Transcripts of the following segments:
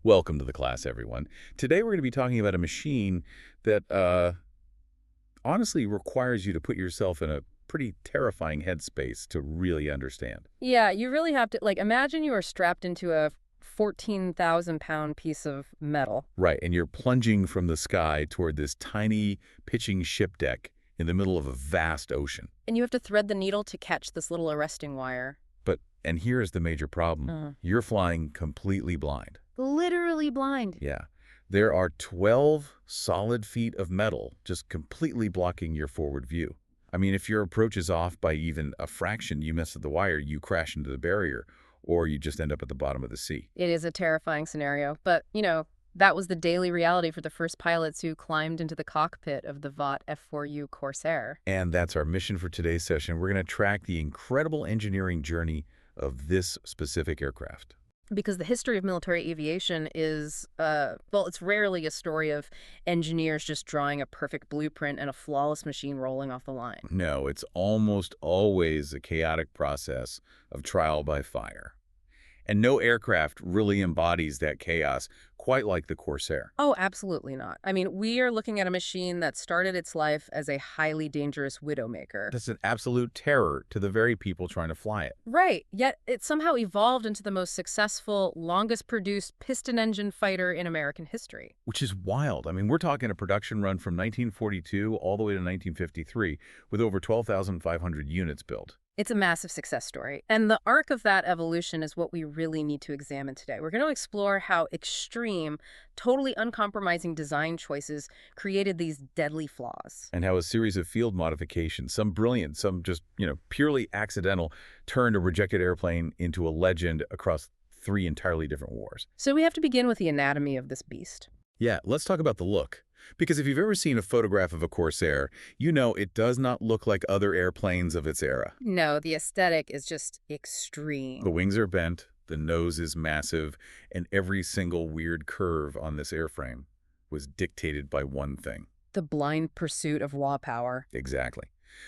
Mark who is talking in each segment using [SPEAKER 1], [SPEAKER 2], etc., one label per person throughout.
[SPEAKER 1] Welcome to the class, everyone. Today we're going to be talking about a machine that honestly requires you to put yourself in a pretty terrifying headspace to really understand.
[SPEAKER 2] Yeah, you really have to, imagine you are strapped into a 14,000-pound piece of metal.
[SPEAKER 1] Right, and you're plunging from the sky toward this tiny pitching ship deck in the middle of a vast ocean.
[SPEAKER 2] And you have to thread the needle to catch this little arresting wire.
[SPEAKER 1] And here's the major problem. You're flying completely blind.
[SPEAKER 2] Literally blind.
[SPEAKER 1] Yeah. There are 12 solid feet of metal just completely blocking your forward view. I mean, if your approach is off by even a fraction, you mess with the wire, you crash into the barrier, or you just end up at the bottom of the sea.
[SPEAKER 2] It is a terrifying scenario, but, that was the daily reality for the first pilots who climbed into the cockpit of the Vought F4U Corsair.
[SPEAKER 1] And that's our mission for today's session. We're going to track the incredible engineering journey of this specific aircraft.
[SPEAKER 2] Because the history of military aviation is, it's rarely a story of engineers just drawing a perfect blueprint and a flawless machine rolling off the line.
[SPEAKER 1] No, it's almost always a chaotic process of trial by fire. And no aircraft really embodies that chaos quite like the Corsair.
[SPEAKER 2] Oh, absolutely not. I mean, we are looking at a machine that started its life as a highly dangerous widowmaker.
[SPEAKER 1] That's an absolute terror to the very people trying to fly it.
[SPEAKER 2] Right, yet it somehow evolved into the most successful, longest-produced piston-engine fighter in American history.
[SPEAKER 1] Which is wild. I mean, we're talking a production run from 1942 all the way to 1953 with over 12,500 units built.
[SPEAKER 2] It's a massive success story, and the arc of that evolution is what we really need to examine today. We're going to explore how extreme, totally uncompromising design choices created these deadly flaws.
[SPEAKER 1] And how a series of field modifications, some brilliant, some just, purely accidental, turned a rejected airplane into a legend across 3 entirely different wars.
[SPEAKER 2] So we have to begin with the anatomy of this beast.
[SPEAKER 1] Yeah, let's talk about the look. Because if you've ever seen a photograph of a Corsair, you know it does not look like other airplanes of its era.
[SPEAKER 2] No, the aesthetic is just extreme.
[SPEAKER 1] The wings are bent, the nose is massive, and every single weird curve on this airframe was dictated by one thing.
[SPEAKER 2] The blind pursuit of raw power.
[SPEAKER 1] Exactly.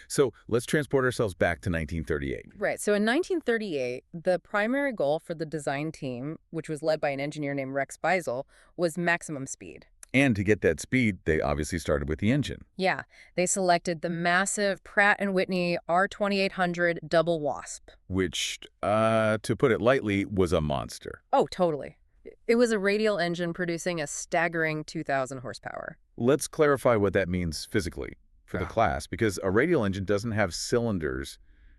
[SPEAKER 1] So let's transport ourselves back to 1938.
[SPEAKER 2] Right. So in 1938, the primary goal for the design team, which was led by an engineer named Rex Beisel, was maximum speed.
[SPEAKER 1] And to get that speed, they obviously started with the engine.
[SPEAKER 2] Yeah, they selected the massive Pratt & Whitney R2800 double Wasp.
[SPEAKER 1] Which, to put it lightly, was a monster.
[SPEAKER 2] Oh, totally. It was a radial engine producing a staggering 2,000 horsepower.
[SPEAKER 1] Let's clarify what that means physically for the class, because a radial engine doesn't have cylinders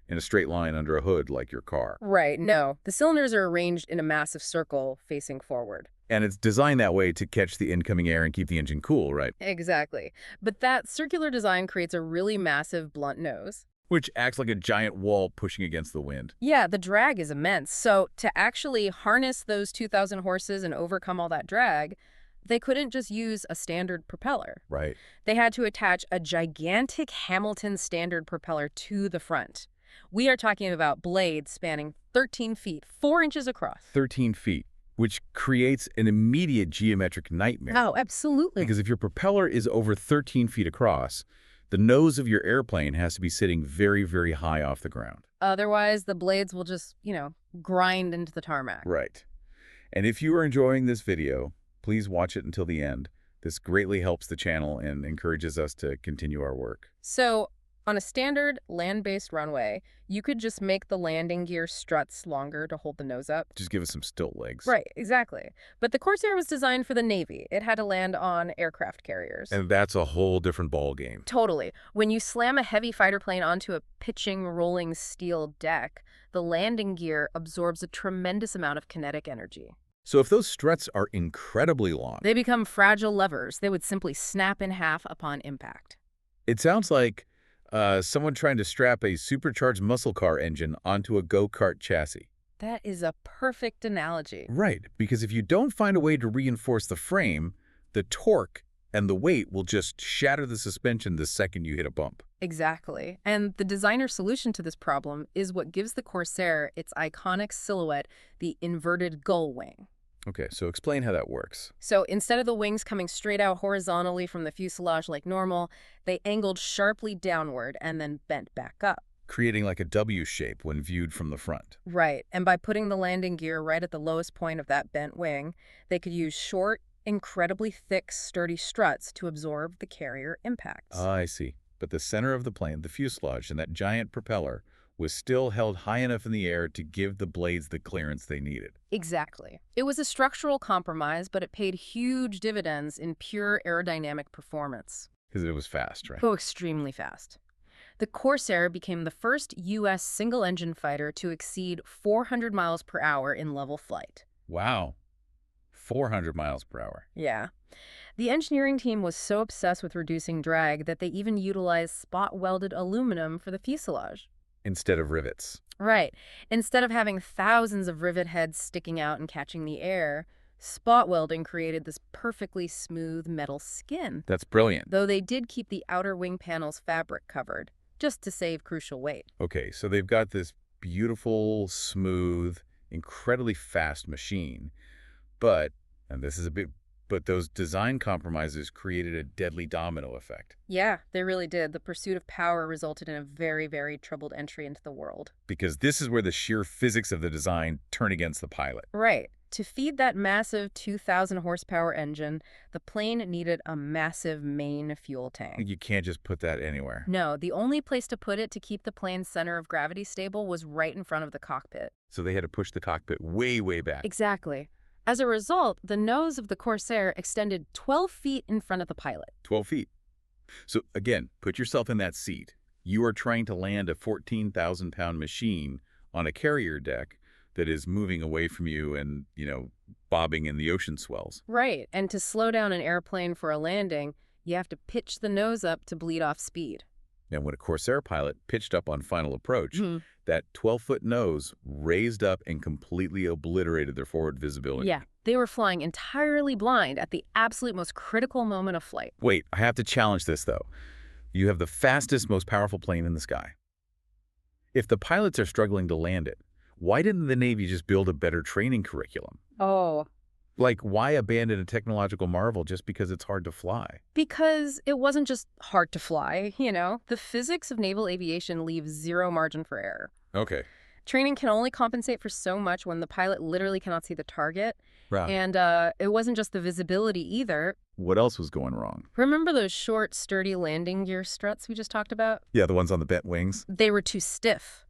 [SPEAKER 1] in a straight line under a hood like your car.
[SPEAKER 2] Right, no. The cylinders are arranged in a massive circle facing forward.
[SPEAKER 1] And it's designed that way to catch the incoming air and keep the engine cool, right?
[SPEAKER 2] Exactly. But that circular design creates a really massive blunt nose.
[SPEAKER 1] Which acts like a giant wall pushing against the wind.
[SPEAKER 2] Yeah, the drag is immense. So to actually harness those 2,000 horses and overcome all that drag, they couldn't just use a standard propeller.
[SPEAKER 1] Right.
[SPEAKER 2] They had to attach a gigantic Hamilton standard propeller to the front. We are talking about blades spanning 13 feet, 4 inches across.
[SPEAKER 1] 13 feet. Which creates an immediate geometric nightmare.
[SPEAKER 2] Oh, absolutely.
[SPEAKER 1] Because if your propeller is over 13 feet across, the nose of your airplane has to be sitting very, very high off the ground.
[SPEAKER 2] Otherwise, the blades will just, grind into the tarmac.
[SPEAKER 1] Right. And if you are enjoying this video, please watch it until the end. This greatly helps the channel and encourages us to continue our work.
[SPEAKER 2] So, on a standard land-based runway, you could just make the landing gear struts longer to hold the nose up.
[SPEAKER 1] Just give us some stilt legs.
[SPEAKER 2] Right, exactly. But the Corsair was designed for the Navy. It had to land on aircraft carriers.
[SPEAKER 1] And that's a whole different ball game.
[SPEAKER 2] Totally. When you slam a heavy fighter plane onto a pitching, rolling steel deck, the landing gear absorbs a tremendous amount of kinetic energy.
[SPEAKER 1] So if those struts are incredibly long,
[SPEAKER 2] they become fragile levers. They would simply snap in half upon impact.
[SPEAKER 1] It sounds like someone trying to strap a supercharged muscle car engine onto a go-kart chassis.
[SPEAKER 2] That is a perfect analogy.
[SPEAKER 1] Right, because if you don't find a way to reinforce the frame, the torque and the weight will just shatter the suspension the second you hit a bump.
[SPEAKER 2] Exactly. And the designer's solution to this problem is what gives the Corsair its iconic silhouette, the inverted gull-wing.
[SPEAKER 1] Okay, so explain how that works.
[SPEAKER 2] So instead of the wings coming straight out horizontally from the fuselage like normal, they angled sharply downward and then bent back up.
[SPEAKER 1] creating like a W shape when viewed from the front.
[SPEAKER 2] Right, and by putting the landing gear right at the lowest point of that bent wing, they could use short, incredibly thick, sturdy struts to absorb the carrier impacts.
[SPEAKER 1] Ah, I see. But the center of the plane, the fuselage, and that giant propeller was still held high enough in the air to give the blades the clearance they needed.
[SPEAKER 2] Exactly. It was a structural compromise, but it paid huge dividends in pure aerodynamic performance.
[SPEAKER 1] Because it was fast, right?
[SPEAKER 2] Oh, extremely fast. The Corsair became the first U.S. single-engine fighter to exceed 400 miles per hour in level flight.
[SPEAKER 1] Wow. 400 miles per hour.
[SPEAKER 2] Yeah. The engineering team was so obsessed with reducing drag that they even utilized spot-welded aluminum for the fuselage.
[SPEAKER 1] Instead of rivets.
[SPEAKER 2] Right. Instead of having thousands of rivet heads sticking out and catching the air, spot welding created this perfectly smooth metal skin.
[SPEAKER 1] That's brilliant.
[SPEAKER 2] Though they did keep the outer wing panel's fabric covered, just to save crucial weight.
[SPEAKER 1] Okay, so they've got this beautiful, smooth, incredibly fast machine. But, and this is a bit, but those design compromises created a deadly domino effect.
[SPEAKER 2] Yeah, they really did. The pursuit of power resulted in a very, very troubled entry into the world.
[SPEAKER 1] Because this is where the sheer physics of the design turn against the pilot.
[SPEAKER 2] Right. To feed that massive 2,000 horsepower engine, the plane needed a massive main fuel tank.
[SPEAKER 1] You can't just put that anywhere.
[SPEAKER 2] No, the only place to put it to keep the plane's center of gravity stable was right in front of the cockpit.
[SPEAKER 1] So they had to push the cockpit way, way back.
[SPEAKER 2] Exactly. As a result, the nose of the Corsair extended 12 feet in front of the pilot.
[SPEAKER 1] 12 feet. So again, put yourself in that seat. You are trying to land a 14,000-pound machine on a carrier deck that is moving away from you and, bobbing in the ocean swells.
[SPEAKER 2] Right, and to slow down an airplane for a landing, you have to pitch the nose up to bleed off speed.
[SPEAKER 1] And when a Corsair pilot pitched up on final approach, that 12-foot nose raised up and completely obliterated their forward visibility.
[SPEAKER 2] Yeah, they were flying entirely blind at the absolute most critical moment of flight.
[SPEAKER 1] Wait, I have to challenge this, though. You have the fastest, most powerful plane in the sky. If the pilots are struggling to land it, why didn't the Navy just build a better training curriculum?
[SPEAKER 2] Oh.
[SPEAKER 1] Like, why abandon a technological marvel just because it's hard to fly?
[SPEAKER 2] Because it wasn't just hard to fly, The physics of naval aviation leaves zero margin for error.
[SPEAKER 1] Okay.
[SPEAKER 2] Training can only compensate for so much when the pilot literally cannot see the target.
[SPEAKER 1] Right.
[SPEAKER 2] And it wasn't just the visibility either.
[SPEAKER 1] What else was going wrong?
[SPEAKER 2] Remember those short, sturdy landing gear struts we just talked about?
[SPEAKER 1] Yeah, the ones on the bent wings.
[SPEAKER 2] They were too stiff.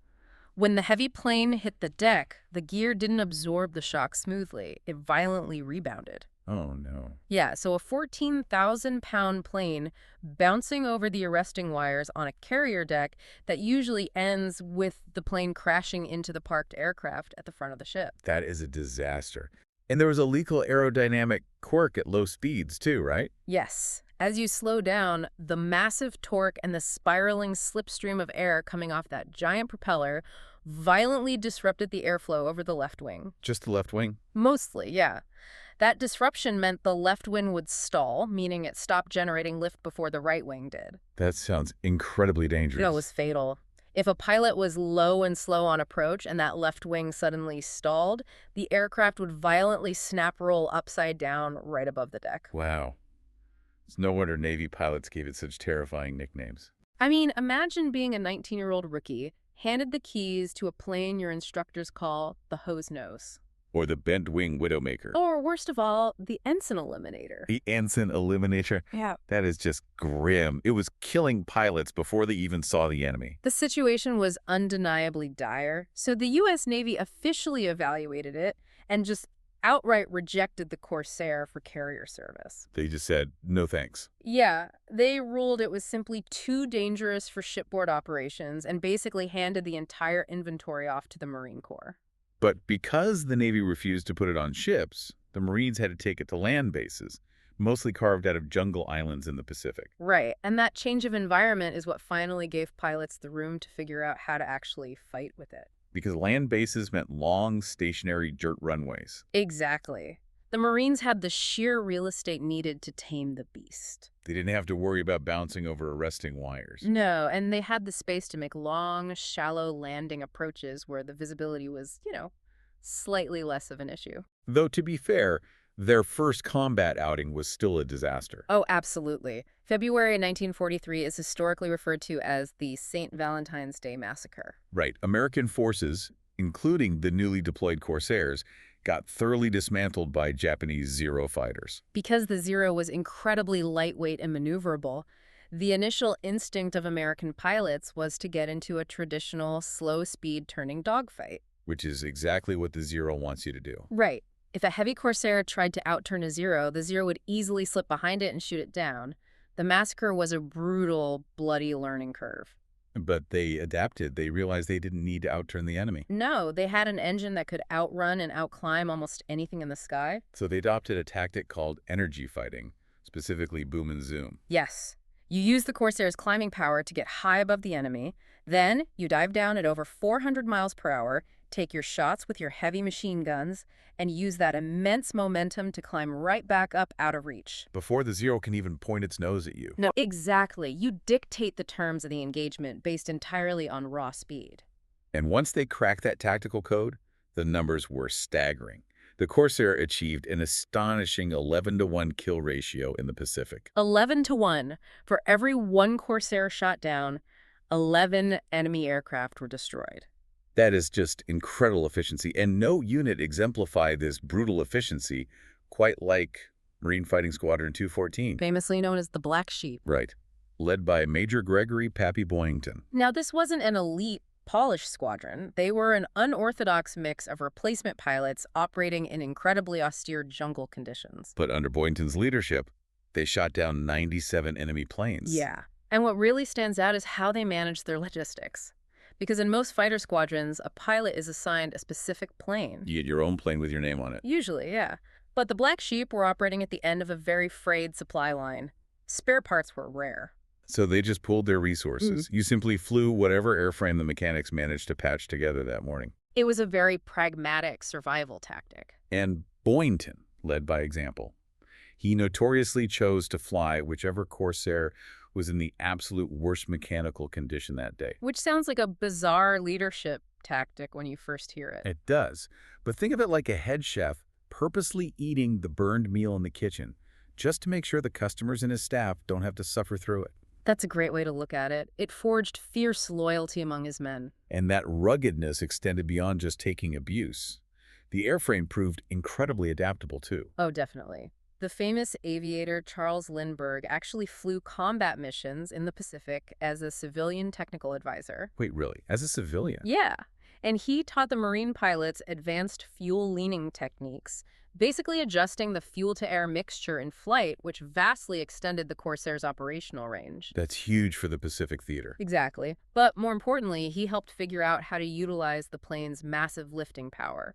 [SPEAKER 2] When the heavy plane hit the deck, the gear didn't absorb the shock smoothly. It violently rebounded.
[SPEAKER 1] Oh, no.
[SPEAKER 2] Yeah, so a 14,000-pound plane bouncing over the arresting wires on a carrier deck that usually ends with the plane crashing into the parked aircraft at the front of the ship.
[SPEAKER 1] That is a disaster. And there was a lethal aerodynamic quirk at low speeds, too, right?
[SPEAKER 2] Yes. As you slow down, the massive torque and the spiraling slipstream of air coming off that giant propeller violently disrupted the airflow over the left wing.
[SPEAKER 1] Just the left wing?
[SPEAKER 2] Mostly, yeah. That disruption meant the left wing would stall, meaning it stopped generating lift before the right wing did.
[SPEAKER 1] That sounds incredibly dangerous.
[SPEAKER 2] It was fatal. If a pilot was low and slow on approach and that left wing suddenly stalled, the aircraft would violently snap roll upside down right above the deck.
[SPEAKER 1] Wow. It's no wonder Navy pilots gave it such terrifying nicknames.
[SPEAKER 2] I mean, imagine being a 19-year-old rookie, handed the keys to a plane your instructors call the hose nose.
[SPEAKER 1] Or the bent wing widowmaker.
[SPEAKER 2] Or, worst of all, the Ensign Eliminator.
[SPEAKER 1] The Ensign Eliminator?
[SPEAKER 2] Yeah.
[SPEAKER 1] That is just grim. It was killing pilots before they even saw the enemy.
[SPEAKER 2] The situation was undeniably dire, so the U.S. Navy officially evaluated it and just outright rejected the Corsair for carrier service.
[SPEAKER 1] They just said, no thanks.
[SPEAKER 2] Yeah, they ruled it was simply too dangerous for shipboard operations and basically handed the entire inventory off to the Marine Corps.
[SPEAKER 1] But because the Navy refused to put it on ships, the Marines had to take it to land bases, mostly carved out of jungle islands in the Pacific.
[SPEAKER 2] Right, and that change of environment is what finally gave pilots the room to figure out how to actually fight with it.
[SPEAKER 1] Because land bases meant long, stationary dirt runways.
[SPEAKER 2] Exactly. The Marines had the sheer real estate needed to tame the beast.
[SPEAKER 1] They didn't have to worry about bouncing over arresting wires.
[SPEAKER 2] No, and they had the space to make long, shallow landing approaches where the visibility was, slightly less of an issue.
[SPEAKER 1] Though, to be fair, Their first combat outing was still a disaster.
[SPEAKER 2] Oh, absolutely. February 1943 is historically referred to as the St. Valentine's Day Massacre.
[SPEAKER 1] Right. American forces, including the newly deployed Corsairs, got thoroughly dismantled by Japanese Zero fighters.
[SPEAKER 2] Because the Zero was incredibly lightweight and maneuverable, the initial instinct of American pilots was to get into a traditional slow-speed turning dogfight.
[SPEAKER 1] Which is exactly what the Zero wants you to do.
[SPEAKER 2] Right. If a heavy Corsair tried to outturn a Zero, the Zero would easily slip behind it and shoot it down. The massacre was a brutal, bloody learning curve.
[SPEAKER 1] But they adapted. They realized they didn't need to outturn the enemy.
[SPEAKER 2] No, they had an engine that could outrun and outclimb almost anything in the sky.
[SPEAKER 1] So they adopted a tactic called energy fighting, specifically boom and zoom.
[SPEAKER 2] Yes. You use the Corsair's climbing power to get high above the enemy. Then you dive down at over 400 miles per hour, take your shots with your heavy machine guns, and use that immense momentum to climb right back up out of reach.
[SPEAKER 1] Before the Zero can even point its nose at you.
[SPEAKER 2] No, exactly. You dictate the terms of the engagement based entirely on raw speed.
[SPEAKER 1] And once they cracked that tactical code, the numbers were staggering. The Corsair achieved an astonishing 11-to-1 kill ratio in the Pacific.
[SPEAKER 2] 11-to-1. For every one Corsair shot down, 11 enemy aircraft were destroyed.
[SPEAKER 1] That is just incredible efficiency, and no unit exemplified this brutal efficiency quite like Marine Fighting Squadron 214.
[SPEAKER 2] Famously known as the Black Sheep.
[SPEAKER 1] Right. Led by Major Gregory Pappy Boyington.
[SPEAKER 2] Now, this wasn't an elite, polished squadron. They were an unorthodox mix of replacement pilots operating in incredibly austere jungle conditions.
[SPEAKER 1] But under Boyington's leadership, they shot down 97 enemy planes.
[SPEAKER 2] Yeah. And what really stands out is how they managed their logistics. Because in most fighter squadrons, a pilot is assigned a specific plane.
[SPEAKER 1] You get your own plane with your name on it.
[SPEAKER 2] Usually, yeah. But the Black Sheep were operating at the end of a very frayed supply line. Spare parts were rare.
[SPEAKER 1] So they just pooled their resources. You simply flew whatever airframe the mechanics managed to patch together that morning.
[SPEAKER 2] It was a very pragmatic survival tactic.
[SPEAKER 1] And Boyington led by example. He notoriously chose to fly whichever Corsair was in the absolute worst mechanical condition that day.
[SPEAKER 2] Which sounds like a bizarre leadership tactic when you first hear it.
[SPEAKER 1] It does. But think of it like a head chef purposely eating the burned meal in the kitchen just to make sure the customers and his staff don't have to suffer through it.
[SPEAKER 2] That's a great way to look at it. It forged fierce loyalty among his men.
[SPEAKER 1] And that ruggedness extended beyond just taking abuse. The airframe proved incredibly adaptable, too.
[SPEAKER 2] Oh, definitely. The famous aviator Charles Lindbergh actually flew combat missions in the Pacific as a civilian technical advisor.
[SPEAKER 1] Wait, really? As a civilian?
[SPEAKER 2] Yeah, and he taught the Marine pilots advanced fuel leaning techniques, basically adjusting the fuel-to-air mixture in flight, which vastly extended the Corsair's operational range.
[SPEAKER 1] That's huge for the Pacific theater.
[SPEAKER 2] Exactly. But more importantly, he helped figure out how to utilize the plane's massive lifting power.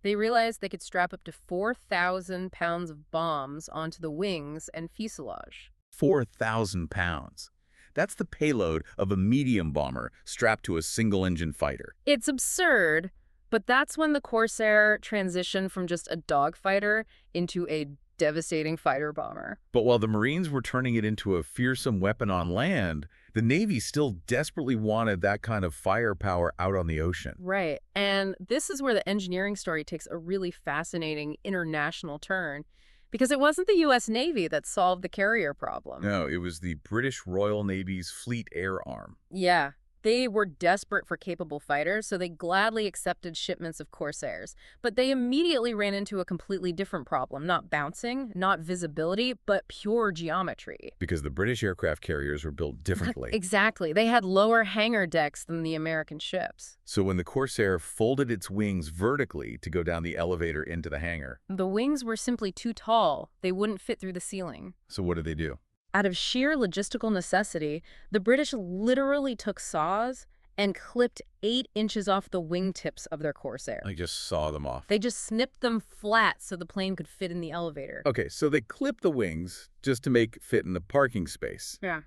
[SPEAKER 2] They realized they could strap up to 4,000 pounds of bombs onto the wings and fuselage.
[SPEAKER 1] 4,000 pounds. That's the payload of a medium bomber strapped to a single-engine fighter.
[SPEAKER 2] It's absurd, but that's when the Corsair transitioned from just a dogfighter into a devastating fighter bomber.
[SPEAKER 1] But while the Marines were turning it into a fearsome weapon on land, the Navy still desperately wanted that kind of firepower out on the ocean.
[SPEAKER 2] Right, and this is where the engineering story takes a really fascinating international turn, because it wasn't the U.S. Navy that solved the carrier problem.
[SPEAKER 1] No, it was the British Royal Navy's Fleet Air Arm.
[SPEAKER 2] Yeah. They were desperate for capable fighters, so they gladly accepted shipments of Corsairs. But they immediately ran into a completely different problem. Not bouncing, not visibility, but pure geometry.
[SPEAKER 1] Because the British aircraft carriers were built differently.
[SPEAKER 2] Exactly. They had lower hangar decks than the American ships.
[SPEAKER 1] So when the Corsair folded its wings vertically to go down the elevator into the hangar.
[SPEAKER 2] The wings were simply too tall. They wouldn't fit through the ceiling.
[SPEAKER 1] So what did they do?
[SPEAKER 2] Out of sheer logistical necessity, the British literally took saws and clipped 8 inches off the wingtips of their Corsair.
[SPEAKER 1] Like just saw them off.
[SPEAKER 2] They just snipped them flat so the plane could fit in the elevator.
[SPEAKER 1] Okay, so they clipped the wings just to make it fit in the parking space.
[SPEAKER 2] Yeah.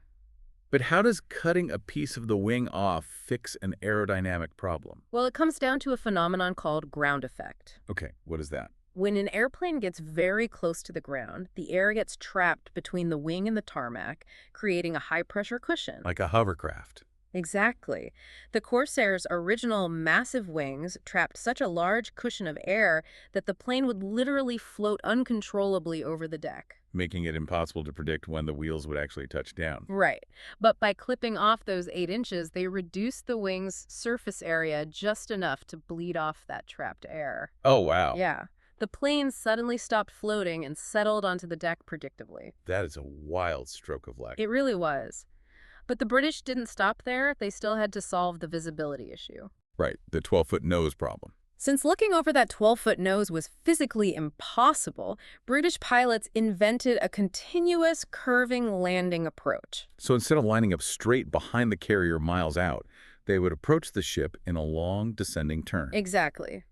[SPEAKER 1] But how does cutting a piece of the wing off fix an aerodynamic problem?
[SPEAKER 2] Well, it comes down to a phenomenon called ground effect.
[SPEAKER 1] Okay, what is that?
[SPEAKER 2] When an airplane gets very close to the ground, the air gets trapped between the wing and the tarmac, creating a high-pressure cushion.
[SPEAKER 1] Like a hovercraft.
[SPEAKER 2] Exactly. The Corsair's original massive wings trapped such a large cushion of air that the plane would literally float uncontrollably over the deck.
[SPEAKER 1] making it impossible to predict when the wheels would actually touch down.
[SPEAKER 2] Right. But by clipping off those 8 inches, they reduced the wing's surface area just enough to bleed off that trapped air.
[SPEAKER 1] Oh, wow.
[SPEAKER 2] Yeah. The plane suddenly stopped floating and settled onto the deck predictably.
[SPEAKER 1] That is a wild stroke of luck.
[SPEAKER 2] It really was. But the British didn't stop there. They still had to solve the visibility issue.
[SPEAKER 1] Right, the 12-foot nose problem.
[SPEAKER 2] Since looking over that 12-foot nose was physically impossible, British pilots invented a continuous curving landing approach.
[SPEAKER 1] So instead of lining up straight behind the carrier miles out, they would approach the ship in a long descending turn.
[SPEAKER 2] Exactly.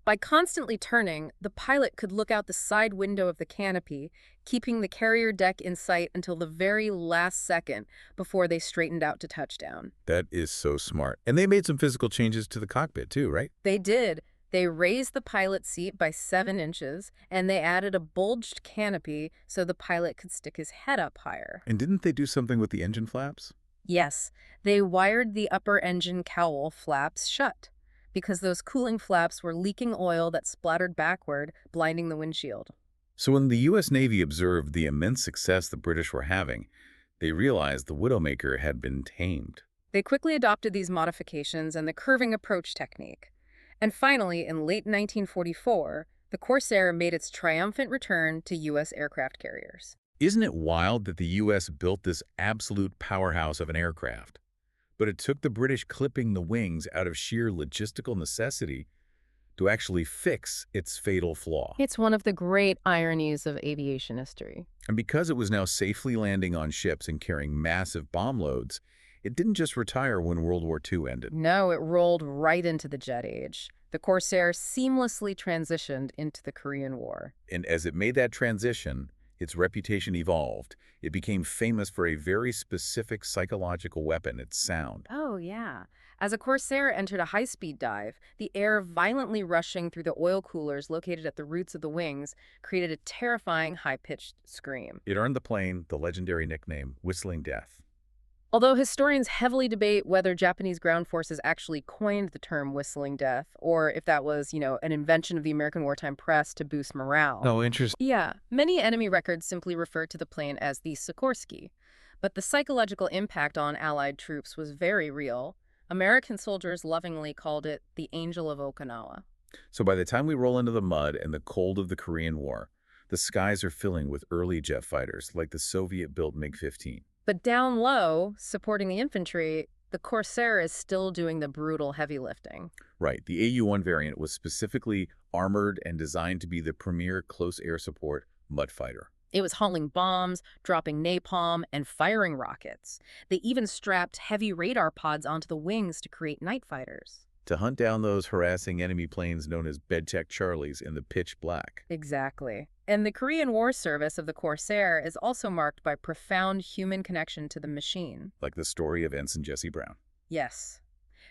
[SPEAKER 2] By constantly turning, the pilot could look out the side window of the canopy, keeping the carrier deck in sight until the very last second before they straightened out to touchdown.
[SPEAKER 1] That is so smart. And they made some physical changes to the cockpit too, right?
[SPEAKER 2] They did. They raised the pilot's seat by 7 inches, and they added a bulged canopy so the pilot could stick his head up higher.
[SPEAKER 1] And didn't they do something with the engine flaps?
[SPEAKER 2] Yes, they wired the upper engine cowl flaps shut, because those cooling flaps were leaking oil that splattered backward, blinding the windshield.
[SPEAKER 1] So when the U.S. Navy observed the immense success the British were having, they realized the Widowmaker had been tamed.
[SPEAKER 2] They quickly adopted these modifications and the curving approach technique. And finally, in late 1944, the Corsair made its triumphant return to U.S. aircraft carriers.
[SPEAKER 1] Isn't it wild that the U.S. built this absolute powerhouse of an aircraft? But it took the British clipping the wings out of sheer logistical necessity to actually fix its fatal flaw.
[SPEAKER 2] It's one of the great ironies of aviation history.
[SPEAKER 1] And because it was now safely landing on ships and carrying massive bomb loads, it didn't just retire when World War II ended.
[SPEAKER 2] No, it rolled right into the jet age. The Corsair seamlessly transitioned into the Korean War.
[SPEAKER 1] And as it made that transition, its reputation evolved. It became famous for a very specific psychological weapon, its sound.
[SPEAKER 2] Oh, yeah. As a Corsair entered a high-speed dive, the air violently rushing through the oil coolers located at the roots of the wings created a terrifying high-pitched scream.
[SPEAKER 1] It earned the plane the legendary nickname Whistling Death.
[SPEAKER 2] Although historians heavily debate whether Japanese ground forces actually coined the term whistling death, or if that was, an invention of the American wartime press to boost morale.
[SPEAKER 1] Oh, interesting.
[SPEAKER 2] Yeah, many enemy records simply refer to the plane as the Sikorsky. But the psychological impact on Allied troops was very real. American soldiers lovingly called it the Angel of Okinawa.
[SPEAKER 1] So by the time we roll into the mud and the cold of the Korean War, the skies are filling with early jet fighters like the Soviet-built MiG-15.
[SPEAKER 2] But down low, supporting the infantry, the Corsair is still doing the brutal heavy lifting.
[SPEAKER 1] Right, the AU-1 variant was specifically armored and designed to be the premier close air support mud fighter.
[SPEAKER 2] It was hauling bombs, dropping napalm, and firing rockets. They even strapped heavy radar pods onto the wings to create night fighters.
[SPEAKER 1] To hunt down those harassing enemy planes known as Bedcheck Charlies in the pitch black.
[SPEAKER 2] Exactly. And the Korean War service of the Corsair is also marked by profound human connection to the machine.
[SPEAKER 1] Like the story of Ensign Jesse Brown.
[SPEAKER 2] Yes.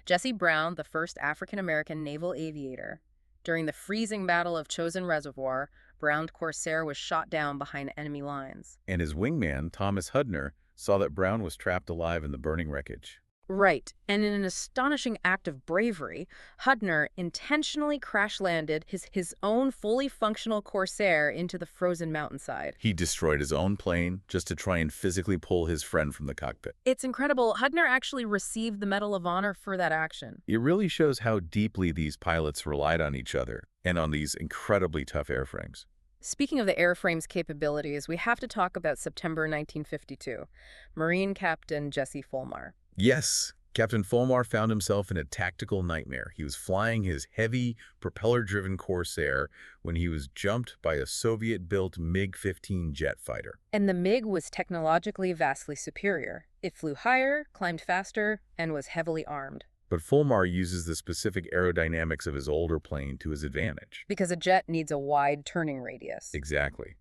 [SPEAKER 2] Jesse Brown, the first African-American naval aviator. During the freezing Battle of Chosin Reservoir, Brown's Corsair was shot down behind enemy lines.
[SPEAKER 1] And his wingman, Thomas Hudner, saw that Brown was trapped alive in the burning wreckage.
[SPEAKER 2] Right, and in an astonishing act of bravery, Hudner intentionally crash-landed his own fully functional Corsair into the frozen mountainside.
[SPEAKER 1] He destroyed his own plane just to try and physically pull his friend from the cockpit.
[SPEAKER 2] It's incredible. Hudner actually received the Medal of Honor for that action.
[SPEAKER 1] It really shows how deeply these pilots relied on each other and on these incredibly tough airframes.
[SPEAKER 2] Speaking of the airframe's capabilities, we have to talk about September 1952. Marine Captain Jesse Fulmar.
[SPEAKER 1] Yes, Captain Fulmar found himself in a tactical nightmare. He was flying his heavy, propeller-driven Corsair when he was jumped by a Soviet-built MiG-15 jet fighter.
[SPEAKER 2] And the MiG was technologically vastly superior. It flew higher, climbed faster, and was heavily armed.
[SPEAKER 1] But Fulmar uses the specific aerodynamics of his older plane to his advantage.
[SPEAKER 2] Because a jet needs a wide turning radius.
[SPEAKER 1] Exactly.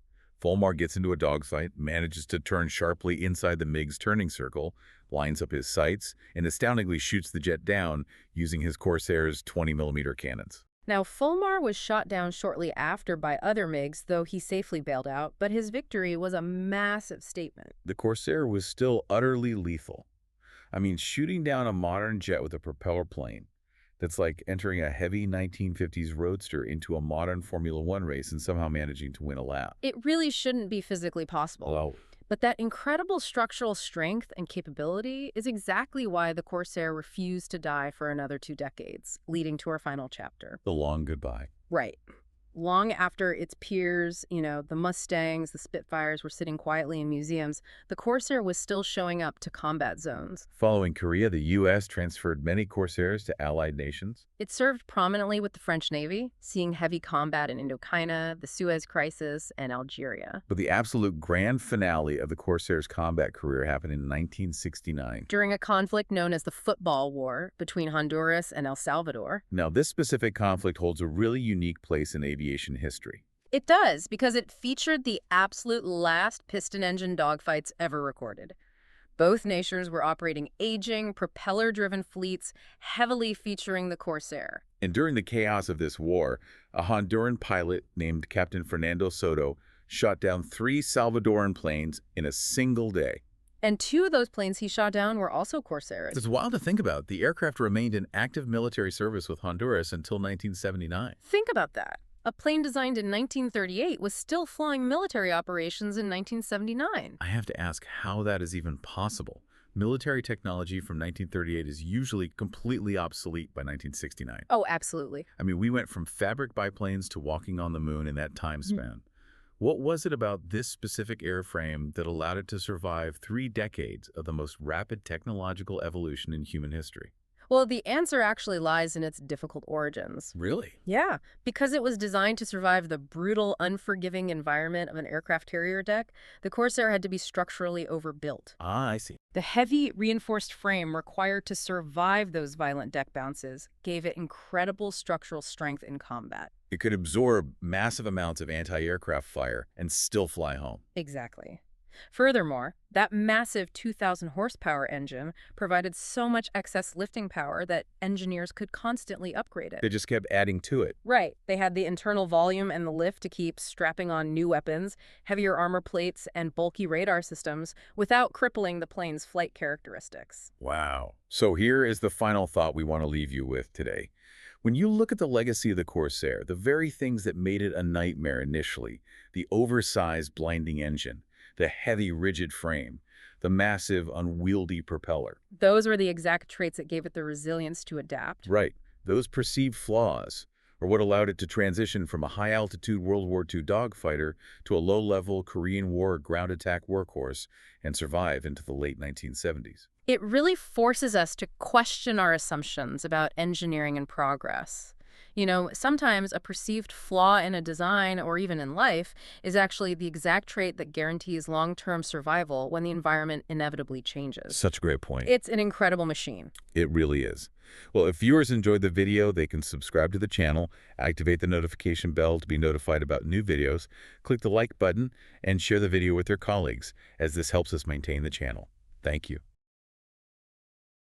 [SPEAKER 1] Fulmar gets into a dogfight, manages to turn sharply inside the MiG's turning circle, lines up his sights, and astoundingly shoots the jet down using his Corsair's 20mm cannons.
[SPEAKER 2] Now, Fulmar was shot down shortly after by other MiGs, though he safely bailed out, but his victory was a massive statement.
[SPEAKER 1] The Corsair was still utterly lethal. I mean, shooting down a modern jet with a propeller plane, that's like entering a heavy 1950s roadster into a modern Formula One race and somehow managing to win a lap.
[SPEAKER 2] It really shouldn't be physically possible.
[SPEAKER 1] Well,
[SPEAKER 2] But that incredible structural strength and capability is exactly why the Corsair refused to die for another 2 decades, leading to our final chapter.
[SPEAKER 1] the long goodbye.
[SPEAKER 2] Right. Long after its peers, the Mustangs, the Spitfires were sitting quietly in museums, the Corsair was still showing up to combat zones.
[SPEAKER 1] Following Korea, the U.S. transferred many Corsairs to allied nations.
[SPEAKER 2] It served prominently with the French Navy, seeing heavy combat in Indochina, the Suez Crisis, and Algeria.
[SPEAKER 1] But the absolute grand finale of the Corsair's combat career happened in 1969.
[SPEAKER 2] During a conflict known as the Football War between Honduras and El Salvador.
[SPEAKER 1] Now, this specific conflict holds a really unique place in aviation history.
[SPEAKER 2] It does, because it featured the absolute last piston-engine dogfights ever recorded. Both nations were operating aging, propeller-driven fleets, heavily featuring the Corsair.
[SPEAKER 1] And during the chaos of this war, a Honduran pilot named Captain Fernando Soto shot down 3 Salvadoran planes in a single day.
[SPEAKER 2] And 2 of those planes he shot down were also Corsairs.
[SPEAKER 1] It's wild to think about. The aircraft remained in active military service with Honduras until 1979.
[SPEAKER 2] Think about that. A plane designed in 1938 was still flying military operations in 1979.
[SPEAKER 1] I have to ask how that is even possible. Military technology from 1938 is usually completely obsolete by 1969.
[SPEAKER 2] Oh, absolutely.
[SPEAKER 1] I mean, we went from fabric biplanes to walking on the moon in that time span. What was it about this specific airframe that allowed it to survive 3 decades of the most rapid technological evolution in human history?
[SPEAKER 2] Well, the answer actually lies in its difficult origins.
[SPEAKER 1] Really?
[SPEAKER 2] Yeah, because it was designed to survive the brutal, unforgiving environment of an aircraft carrier deck, the Corsair had to be structurally overbuilt.
[SPEAKER 1] Ah, I see.
[SPEAKER 2] The heavy, reinforced frame required to survive those violent deck bounces gave it incredible structural strength in combat.
[SPEAKER 1] It could absorb massive amounts of anti-aircraft fire and still fly home.
[SPEAKER 2] Exactly. Furthermore, that massive 2,000 horsepower engine provided so much excess lifting power that engineers could constantly upgrade it.
[SPEAKER 1] They just kept adding to it.
[SPEAKER 2] Right. They had the internal volume and the lift to keep strapping on new weapons, heavier armor plates, and bulky radar systems without crippling the plane's flight characteristics.
[SPEAKER 1] Wow. So here is the final thought we want to leave you with today. When you look at the legacy of the Corsair, the very things that made it a nightmare initially, the oversized blinding engine, the heavy, rigid frame, the massive, unwieldy propeller.
[SPEAKER 2] Those were the exact traits that gave it the resilience to adapt.
[SPEAKER 1] Right. Those perceived flaws are what allowed it to transition from a high-altitude World War II dogfighter to a low-level Korean War ground attack workhorse and survive into the late 1970s.
[SPEAKER 2] It really forces us to question our assumptions about engineering and progress. Sometimes a perceived flaw in a design or even in life is actually the exact trait that guarantees long-term survival when the environment inevitably changes.
[SPEAKER 1] Such a great point.
[SPEAKER 2] It's an incredible machine.
[SPEAKER 1] It really is. Well, if viewers enjoyed the video, they can subscribe to the channel, activate the notification bell to be notified about new videos, click the like button, and share the video with their colleagues, as this helps us maintain the channel. Thank you.